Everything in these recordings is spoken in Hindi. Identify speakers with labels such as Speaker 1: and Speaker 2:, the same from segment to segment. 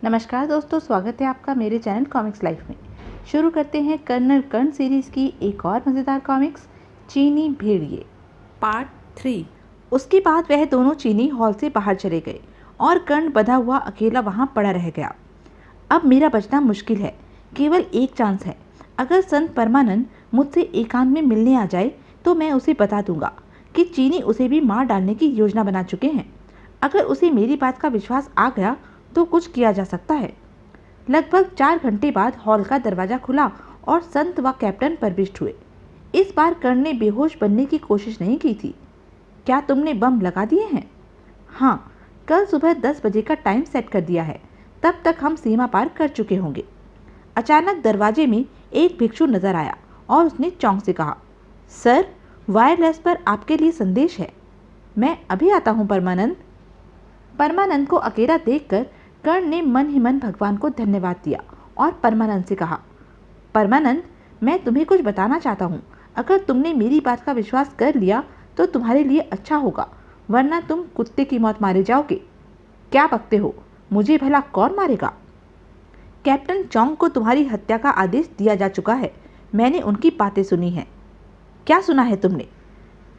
Speaker 1: नमस्कार दोस्तों, स्वागत है आपका मेरे चैनल कॉमिक्स लाइफ में। शुरू करते हैं कर्नल कर्ण सीरीज़ की एक और मज़ेदार कॉमिक्स, चीनी भेड़िए पार्ट 3। उसके बाद वह दोनों चीनी हॉल से बाहर चले गए और कर्ण बंधा हुआ अकेला वहां पड़ा रह गया। अब मेरा बचना मुश्किल है, केवल एक चांस है। अगर संत परमानंद मुझसे एकांत में मिलने आ जाए तो मैं उसे बता दूंगा कि चीनी उसे भी मार डालने की योजना बना चुके हैं। अगर उसे मेरी बात का विश्वास आ गया तो कुछ किया जा सकता है। लगभग 4 घंटे बाद हॉल का दरवाजा खुला और संत व कैप्टन प्रविष्ट हुए। इस बार कर्ण ने बेहोश बनने की कोशिश नहीं की थी। क्या तुमने बम लगा दिए हैं? हाँ, कल सुबह 10 बजे का टाइम सेट कर दिया है। तब तक हम सीमा पार कर चुके होंगे। अचानक दरवाजे में एक भिक्षु नजर आया और उसने चौंक से कहा, सर, वायरलेस पर आपके लिए संदेश है। मैं अभी आता हूँ परमानंद। परमानंद को अकेला देखकर कर्ण ने मन ही मन भगवान को धन्यवाद दिया और परमानंद से कहा, परमानंद, मैं तुम्हें कुछ बताना चाहता हूँ। अगर तुमने मेरी बात का विश्वास कर लिया तो तुम्हारे लिए अच्छा होगा, वरना तुम कुत्ते की मौत मारे जाओगे। क्या बकते हो? मुझे भला कौन मारेगा? कैप्टन चौंग को तुम्हारी हत्या का आदेश दिया जा चुका है। मैंने उनकी बातें सुनी हैं। क्या सुना है तुमने?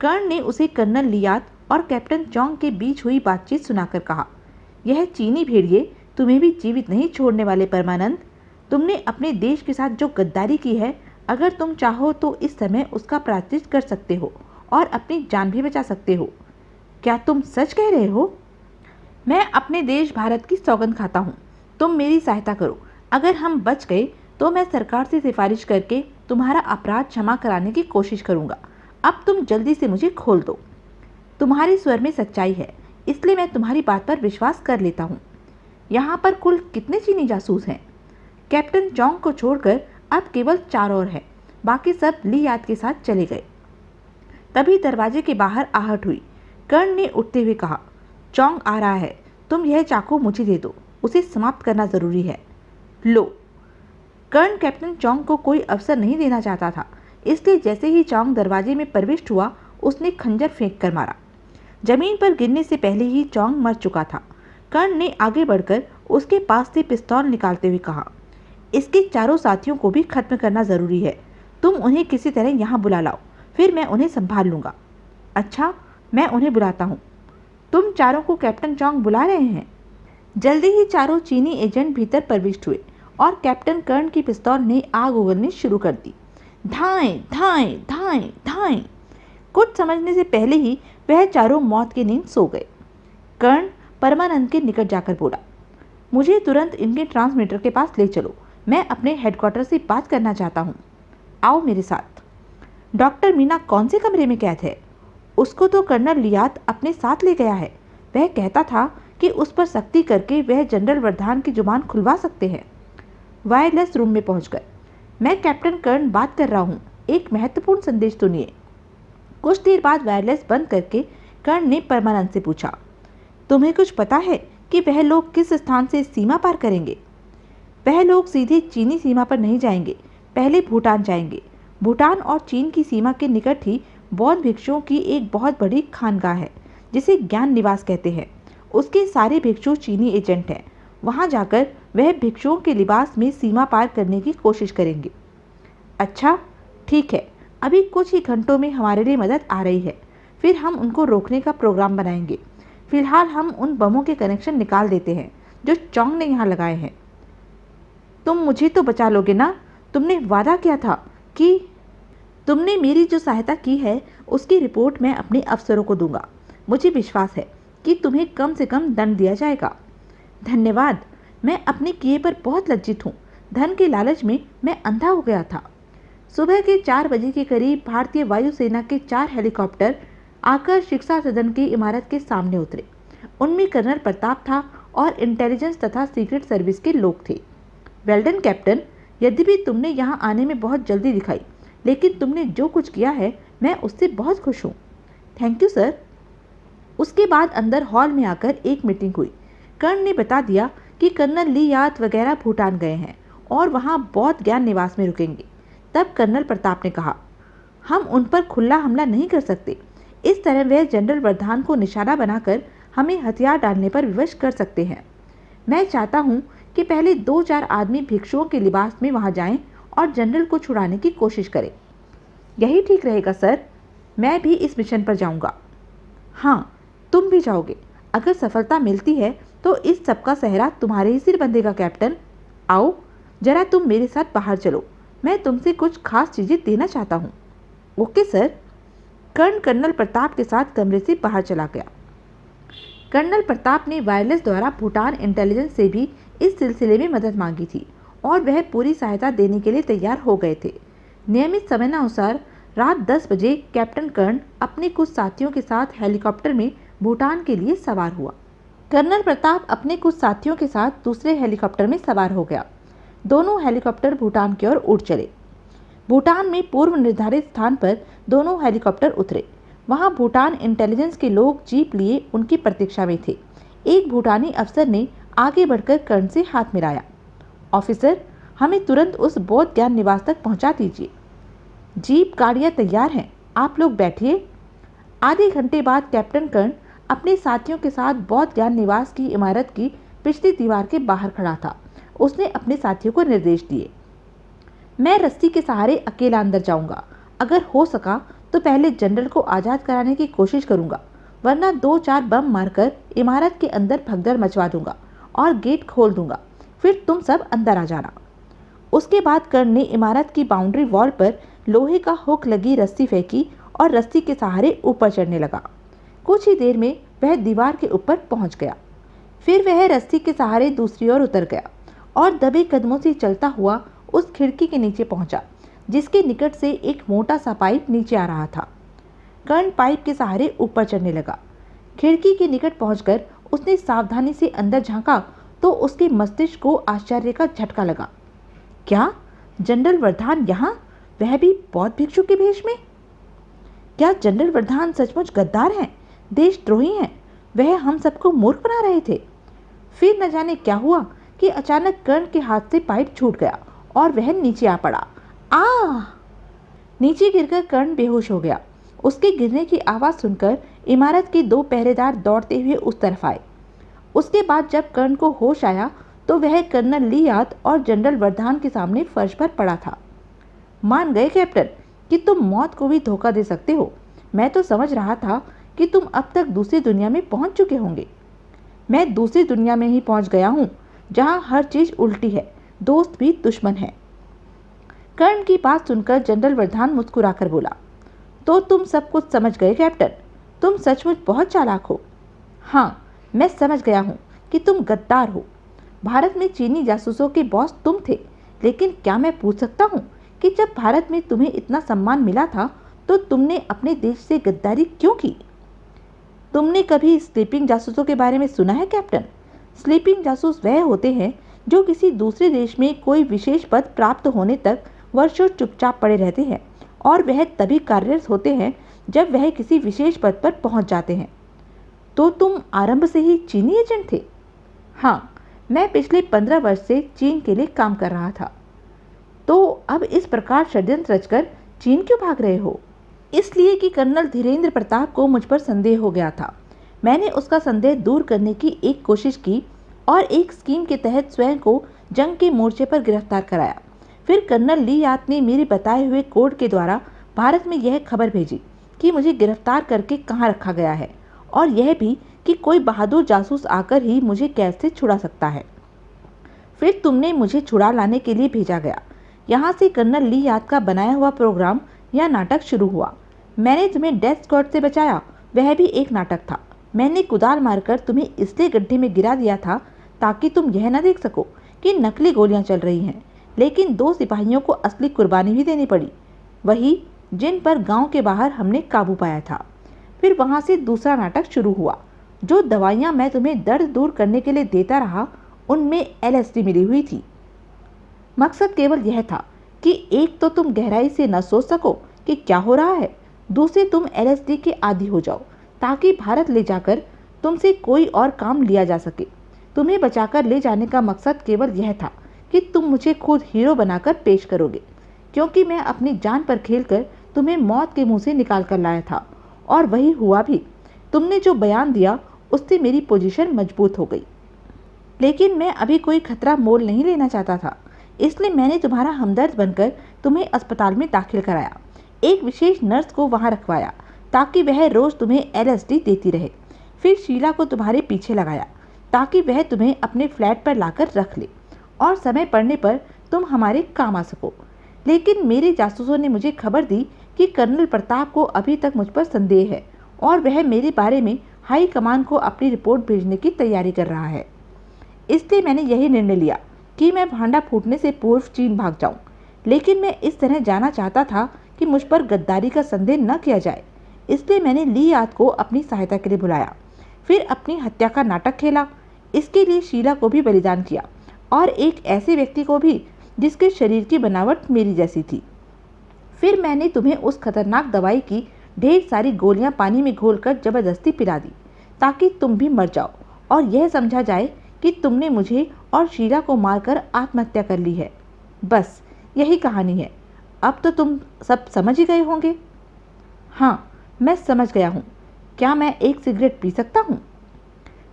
Speaker 1: कर्ण ने उसे कर्नल लियात और कैप्टन चौंग के बीच हुई बातचीत सुनाकर कहा, यह चीनी भेड़िए तुम्हें भी जीवित नहीं छोड़ने वाले परमानंद। तुमने अपने देश के साथ जो गद्दारी की है, अगर तुम चाहो तो इस समय उसका प्रायश्चित कर सकते हो और अपनी जान भी बचा सकते हो। क्या तुम सच कह रहे हो? मैं अपने देश भारत की सौगंध खाता हूँ। तुम मेरी सहायता करो। अगर हम बच गए तो मैं सरकार से सिफारिश करके तुम्हारा अपराध क्षमा कराने की कोशिश करूँगा। अब तुम जल्दी से मुझे खोल दो। तुम्हारे स्वर में सच्चाई है, इसलिए मैं तुम्हारी बात पर विश्वास कर लेता हूँ। यहाँ पर कुल कितने चीनी जासूस हैं? कैप्टन चौंग को छोड़कर अब केवल 4 और हैं। बाकी सब लियात के साथ चले गए। तभी दरवाजे के बाहर आहट हुई। कर्ण ने उठते हुए कहा, चौंग आ रहा है। तुम यह चाकू मुझे दे दो, उसे समाप्त करना जरूरी है। लो। कर्ण कैप्टन चौंग को कोई अवसर नहीं देना चाहता था, इसलिए जैसे ही चौंग दरवाजे में प्रविष्ट हुआ उसने खंजर फेंक कर मारा। जमीन पर गिरने से पहले ही चौंग मर चुका था। कर्ण ने आगे बढ़कर उसके पास से पिस्तौल निकालते हुए कहा, इसके चारों साथियों को भी खत्म करना जरूरी है। तुम उन्हें किसी तरह यहाँ बुला लाओ, फिर मैं उन्हें संभाल लूंगा। अच्छा, मैं उन्हें बुलाता हूँ। तुम चारों को कैप्टन चौंग बुला रहे हैं? जल्दी ही चारों चीनी एजेंट भीतर प्रविष्ट हुए और कैप्टन कर्ण की पिस्तौल ने आग उगलनी शुरू कर दी। धाएं धाएं धाएं धाएं। कुछ समझने से पहले ही वह चारों मौत की नींद सो गए। कर्ण परमानंद के निकट जाकर बोला, मुझे तुरंत इनके ट्रांसमीटर के पास ले चलो। मैं अपने हेडक्वार्टर से बात करना चाहता हूँ। आओ मेरे साथ। डॉक्टर मीना कौन से कमरे में कैद है? उसको तो कर्नल लियात अपने साथ ले गया है। वह कहता था कि उस पर सख्ती करके वह जनरल वर्धान की जुबान खुलवा सकते हैं। वायरलेस रूम में पहुंचकर, मैं कैप्टन कर्ण बात कर रहा हूँ, एक महत्वपूर्ण संदेश सुनिए। कुछ देर बाद वायरलेस बंद करके कर्ण ने परमानंद से पूछा, तुम्हें कुछ पता है कि वह लोग किस स्थान से सीमा पार करेंगे? वह लोग सीधे चीनी सीमा पर नहीं जाएंगे, पहले भूटान जाएंगे। भूटान और चीन की सीमा के निकट ही बौद्ध भिक्षुओं की एक बहुत बड़ी खानगाह है, जिसे ज्ञान निवास कहते हैं। उसके सारे भिक्षु चीनी एजेंट हैं। वहां जाकर वह भिक्षुओं के लिबास में सीमा पार करने की कोशिश करेंगे। अच्छा, ठीक है। अभी कुछ ही घंटों में हमारे लिए मदद आ रही है, फिर हम उनको रोकने का प्रोग्राम बनाएंगे। फिलहाल हम उन बमों के कनेक्शन निकाल देते हैं जो चौंग ने यहाँ लगाए हैं। तुम मुझे तो बचा लोगे ना? तुमने वादा किया था कि तुमने मेरी जो सहायता की है उसकी रिपोर्ट मैं अपने अफसरों को दूंगा। मुझे विश्वास है कि तुम्हें कम से कम दंड दिया जाएगा। धन्यवाद। मैं अपने किए पर बहुत लज्जित हूँ। धन के लालच में मैं अंधा हो गया था। सुबह के 4 बजे के करीब भारतीय वायुसेना के 4 हेलीकॉप्टर आकर शिक्षा सदन की इमारत के सामने उतरे। उनमें कर्नल प्रताप था और इंटेलिजेंस तथा सीक्रेट सर्विस के लोग थे। वेल्डन कैप्टन, यद्यपि तुमने यहाँ आने में बहुत जल्दी दिखाई, लेकिन तुमने जो कुछ किया है मैं उससे बहुत खुश हूँ। Thank you sir. उसके बाद अंदर हॉल में आकर एक मीटिंग हुई। कर्ण ने बता दिया कि कर्नल लियात वगैरह भूटान गए हैं और वहाँ बौद्ध ज्ञान निवास में रुकेंगे। तब कर्नल प्रताप ने कहा, हम उन पर खुला हमला नहीं कर सकते। इस तरह वह जनरल वर्धान को निशाना बनाकर हमें हथियार डालने पर विवश कर सकते हैं। मैं चाहता हूँ कि पहले 2-4 आदमी भिक्षुओं के लिबास में वहां जाएं और जनरल को छुड़ाने की कोशिश करें। यही ठीक रहेगा सर, मैं भी इस मिशन पर जाऊंगा। हाँ, तुम भी जाओगे। अगर सफलता मिलती है तो इस सब का सहरा तुम्हारे ही सिर बंधेगा कैप्टन। आओ जरा तुम मेरे साथ बाहर चलो, मैं तुमसे कुछ खास चीजें देना चाहता हूँ। Okay sir. Karan colonel Pratap के साथ कमरे से बाहर चला गया। कर्नल प्रताप ने वायरलेस द्वारा भूटान इंटेलिजेंस से भी इस सिलसिले में मदद मांगी थी और वह पूरी सहायता देने के लिए तैयार हो गए थे। नियमित समयानुसार रात 10 बजे कैप्टन कर्ण अपने कुछ साथियों के साथ हेलीकॉप्टर में भूटान के लिए सवार हुआ। कर्नल प्रताप अपने कुछ साथियों के साथ दूसरे हेलीकॉप्टर में सवार हो गया। दोनों हेलीकॉप्टर भूटान की ओर उड़ चले। भूटान में पूर्व निर्धारित स्थान पर दोनों हेलीकॉप्टर उतरे। वहां भूटान इंटेलिजेंस के लोग जीप लिए उनकी प्रतीक्षा में थे। एक भूटानी अफसर ने आगे बढ़कर कर्ण से हाथ मिलाया। ऑफिसर, हमें तुरंत उस बौद्ध ज्ञान निवास तक पहुंचा दीजिए। जीप गाड़ियां तैयार हैं, आप लोग बैठिए। आधे घंटे बाद कैप्टन कर्ण अपने साथियों के साथ बौद्ध ज्ञान निवास की इमारत की पिछली दीवार के बाहर खड़ा था। उसने अपने साथियों को निर्देश दिए। मैं रस्सी के सहारे अकेला अंदर जाऊंगा। अगर हो सका तो पहले जनरल को आज़ाद कराने की कोशिश करूंगा, वरना 2-4 बम मारकर इमारत के अंदर भगदड़ मचवा दूंगा और गेट खोल दूंगा। फिर तुम सब अंदर आ जाना। उसके बाद कर्ण ने इमारत की बाउंड्री वॉल पर लोहे का हुक लगी रस्सी फेंकी और रस्सी के सहारे ऊपर चढ़ने लगा। कुछ ही देर में वह दीवार के ऊपर पहुंच गया। फिर वह रस्सी के सहारे दूसरी ओर उतर गया और दबे कदमों से चलता हुआ उस खिड़की के नीचे पहुंचा, जिसके निकट से एक मोटा सा पाइप नीचे आ रहा था। कर्ण पाइप के सहारे ऊपर चढ़ने लगा। खिड़की के निकट पहुंचकर उसने सावधानी से अंदर झांका तो उसके मस्तिष्क को आश्चर्य का झटका लगा। क्या जनरल वर्धान यहाँ, वह भी बौद्ध भिक्षु के भेष में? क्या जनरल वर्धान सचमुच गद्दार हैं, देशद्रोही हैं? वह हम सबको मूर्ख बना रहे थे। फिर न जाने क्या हुआ कि अचानक कर्ण के हाथ से पाइप छूट गया और वह नीचे आ पड़ा। नीचे गिरकर कर्ण बेहोश हो गया। उसके गिरने की आवाज़ सुनकर इमारत के 2 पहरेदार दौड़ते हुए उस तरफ आए। उसके बाद जब कर्ण को होश आया तो वह कर्नल लियात और जनरल वर्धान के सामने फर्श पर पड़ा था। मान गए कैप्टन कि तुम मौत को भी धोखा दे सकते हो। मैं तो समझ रहा था कि तुम अब तक दूसरी दुनिया में पहुंच चुके होंगे। मैं दूसरी दुनिया में ही पहुंच गया हूं, जहां हर चीज उल्टी है, दोस्त भी दुश्मन है। कर्ण की बात सुनकर जनरल वर्धान मुस्कुराकर बोला, तो तुम सब कुछ समझ गए कैप्टन, तुम सचमुच बहुत चालाक हो। हाँ, मैं समझ गया हूँ कि तुम गद्दार हो। भारत में चीनी जासूसों के बॉस तुम थे, लेकिन क्या मैं पूछ सकता हूँ कि जब भारत में तुम्हें इतना सम्मान मिला था तो तुमने अपने देश से गद्दारी क्यों की? तुमने कभी स्लीपिंग जासूसों के बारे में सुना है कैप्टन? स्लीपिंग जासूस वह होते हैं जो किसी दूसरे देश में कोई विशेष पद प्राप्त होने तक वर्षों चुपचाप पड़े रहते हैं और वह तभी कार्यरत होते हैं जब वह किसी विशेष पद पर पहुंच जाते हैं। तो तुम आरंभ से ही चीनी एजेंट थे? हाँ, मैं पिछले 15 वर्ष से चीन के लिए काम कर रहा था। तो अब इस प्रकार षड्यंत्र रचकर चीन क्यों भाग रहे हो? इसलिए कि कर्नल धीरेन्द्र प्रताप को मुझ पर संदेह हो गया था। मैंने उसका संदेह दूर करने की एक कोशिश की और एक स्कीम के तहत स्वयं को जंग के मोर्चे पर गिरफ्तार कराया। फिर कर्नल लियात ने मेरे बताए हुए कोड के द्वारा भारत में यह खबर भेजी कि मुझे गिरफ्तार करके कहाँ रखा गया है और यह भी कि कोई बहादुर जासूस आकर ही मुझे कैद से छुड़ा सकता है। फिर तुमने मुझे छुड़ा लाने के लिए भेजा गया। यहाँ से कर्नल लियात का बनाया हुआ प्रोग्राम या नाटक शुरू हुआ। मैंने तुम्हें डेथ स्क्वाड से बचाया, वह भी एक नाटक था। मैंने कुदाल मारकर तुम्हें इसलिए गड्ढे में गिरा दिया था ताकि तुम यह न देख सको कि नकली गोलियां चल रही हैं, लेकिन 2 सिपाहियों को असली कुर्बानी भी देनी पड़ी, वही जिन पर गांव के बाहर हमने काबू पाया था। फिर वहां से दूसरा नाटक शुरू हुआ। जो दवाइयां मैं तुम्हें दर्द दूर करने के लिए देता रहा उनमें LSD मिली हुई थी। मकसद केवल यह था कि एक तो तुम गहराई से न सोच सको कि क्या हो रहा है, दूसरे तुम LSD के आदी हो जाओ ताकि भारत ले जाकर तुमसे कोई और काम लिया जा सके। तुम्हें बचाकर ले जाने का मकसद केवल यह था कि तुम मुझे खुद हीरो बनाकर पेश करोगे, क्योंकि मैं अपनी जान पर खेलकर तुम्हें मौत के मुंह से निकाल कर लाया था और वही हुआ भी। तुमने जो बयान दिया उससे मेरी पोजीशन मजबूत हो गई। लेकिन मैं अभी कोई खतरा मोल नहीं लेना चाहता था, इसलिए मैंने तुम्हारा हमदर्द बनकर तुम्हें अस्पताल में दाखिल कराया। एक विशेष नर्स को वहाँ रखवाया ताकि वह रोज़ तुम्हें LSD देती रहे। फिर शीला को तुम्हारे पीछे लगाया ताकि वह तुम्हें अपने फ्लैट पर लाकर रख ले और समय पड़ने पर तुम हमारे काम आ सको। लेकिन मेरे जासूसों ने मुझे खबर दी कि कर्नल प्रताप को अभी तक मुझ पर संदेह है और वह मेरे बारे में हाई कमान को अपनी रिपोर्ट भेजने की तैयारी कर रहा है। इसलिए मैंने यही निर्णय लिया कि मैं भांडा फूटने से पूर्व चीन भाग जाऊं। लेकिन मैं इस तरह जाना चाहता था कि मुझ पर गद्दारी का संदेह न किया जाए, इसलिए मैंने ली याद को अपनी सहायता के लिए बुलाया, फिर अपनी हत्या का नाटक खेला। इसके लिए शीला को भी बलिदान किया और एक ऐसे व्यक्ति को भी जिसके शरीर की बनावट मेरी जैसी थी। फिर मैंने तुम्हें उस खतरनाक दवाई की ढेर सारी गोलियां पानी में घोलकर जबरदस्ती पिला दी ताकि तुम भी मर जाओ और यह समझा जाए कि तुमने मुझे और शीला को मारकर आत्महत्या कर ली है। बस यही कहानी है। अब तो तुम सब समझ ही गए होंगे। हाँ, मैं समझ गया हूँ। क्या मैं एक सिगरेट पी सकता हूँ?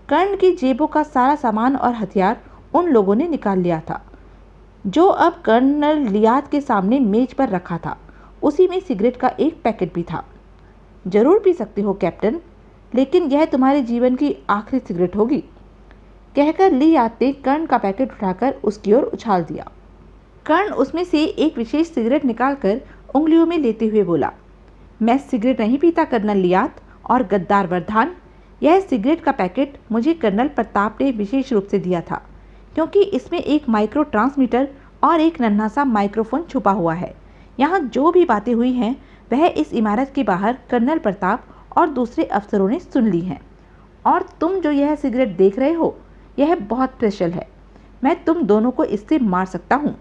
Speaker 1: कर्ण की जेबों का सारा सामान और हथियार उन लोगों ने निकाल लिया था, जो अब कर्नल लियाद के सामने मेज पर रखा था। उसी में सिगरेट का एक पैकेट भी था। जरूर पी सकते हो कैप्टन, लेकिन यह तुम्हारे जीवन की आखिरी सिगरेट होगी, कहकर लियाद ने कर्ण का पैकेट उठाकर उसकी ओर उछाल दिया। कर्ण उसमें से एक विशेष सिगरेट निकालकर उंगलियों में लेते हुए बोला, मैं सिगरेट नहीं पीता कर्नल लियाद और गद्दार वर्धान। यह सिगरेट का पैकेट मुझे कर्नल प्रताप ने विशेष रूप से दिया था, क्योंकि इसमें एक माइक्रो ट्रांसमीटर और एक नन्हा सा माइक्रोफोन छुपा हुआ है। यहाँ जो भी बातें हुई हैं वह इस इमारत के बाहर कर्नल प्रताप और दूसरे अफसरों ने सुन ली हैं। और तुम जो यह सिगरेट देख रहे हो, यह बहुत स्पेशल है। मैं तुम दोनों को इससे मार सकता हूँ।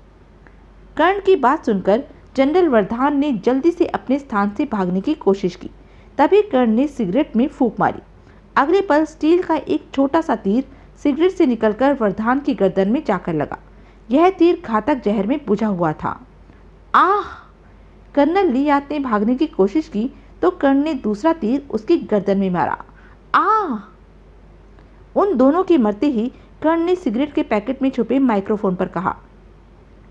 Speaker 1: कर्ण की बात सुनकर जनरल वर्धान ने जल्दी से अपने स्थान से भागने की कोशिश की। तभी कर्ण ने सिगरेट में फूंक मारी। अगले पल स्टील का एक छोटा सा तीर सिगरेट से निकलकर वर्धान की गर्दन में जाकर लगा। यह तीर घातक जहर में बुझा हुआ था। आह! कर्नल लियाद ने भागने की कोशिश की तो कर्ण ने दूसरा तीर उसकी गर्दन में मारा। आह! उन दोनों के मरते ही कर्ण ने सिगरेट के पैकेट में छुपे माइक्रोफोन पर कहा,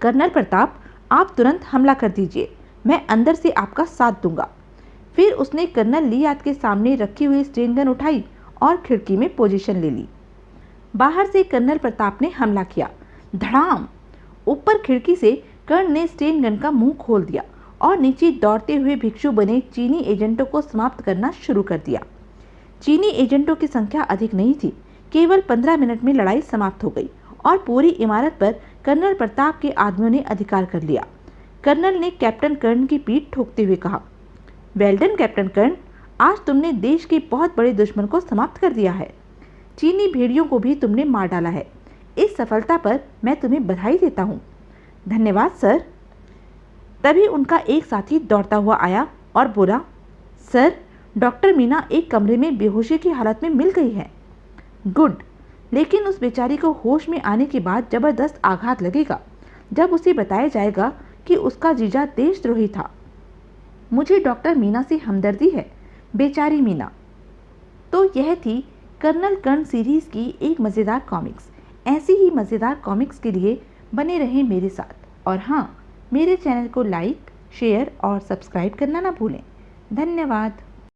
Speaker 1: कर्नल प्रताप, आप तुरंत हमला कर दीजिए, मैं अंदर से आपका साथ दूंगा। फिर उसने कर्नल लियाद के सामने रखी हुई स्टेन गन उठाई और खिड़की में पोजीशन ले ली। बाहर से कर्नल प्रताप ने हमला किया। धड़ाम! ऊपर खिड़की से कर्ण ने स्टेन गन का मुंह खोल दिया और नीचे दौड़ते हुए भिक्षु बने चीनी एजेंटों को समाप्त करना शुरू कर दिया। चीनी एजेंटों की संख्या अधिक नहीं थी। केवल 15 मिनट में लड़ाई समाप्त हो गई और पूरी इमारत पर कर्नल प्रताप के आदमियों ने अधिकार कर लिया। कर्नल ने कैप्टन कर्ण की पीठ ठोकते हुए कहा, वेल डन कैप्टन कर्ण, आज तुमने देश के बहुत बड़े दुश्मन को समाप्त कर दिया है। चीनी भेड़ियों को भी तुमने मार डाला है। इस सफलता पर मैं तुम्हें बधाई देता हूँ। धन्यवाद सर। तभी उनका एक साथी दौड़ता हुआ आया और बोला, सर, डॉक्टर मीना एक कमरे में बेहोशी की हालत में मिल गई है। गुड, लेकिन उस बेचारी को होश में आने के बाद जबरदस्त आघात लगेगा जब उसे बताया जाएगा कि उसका जीजा देशद्रोही था। मुझे डॉक्टर मीना से हमदर्दी है, बेचारी मीना। तो यह थी कर्नल कर्ण सीरीज़ की एक मज़ेदार कॉमिक्स। ऐसी ही मज़ेदार कॉमिक्स के लिए बने रहें मेरे साथ, और हाँ, मेरे चैनल को लाइक, शेयर और सब्सक्राइब करना ना भूलें। धन्यवाद।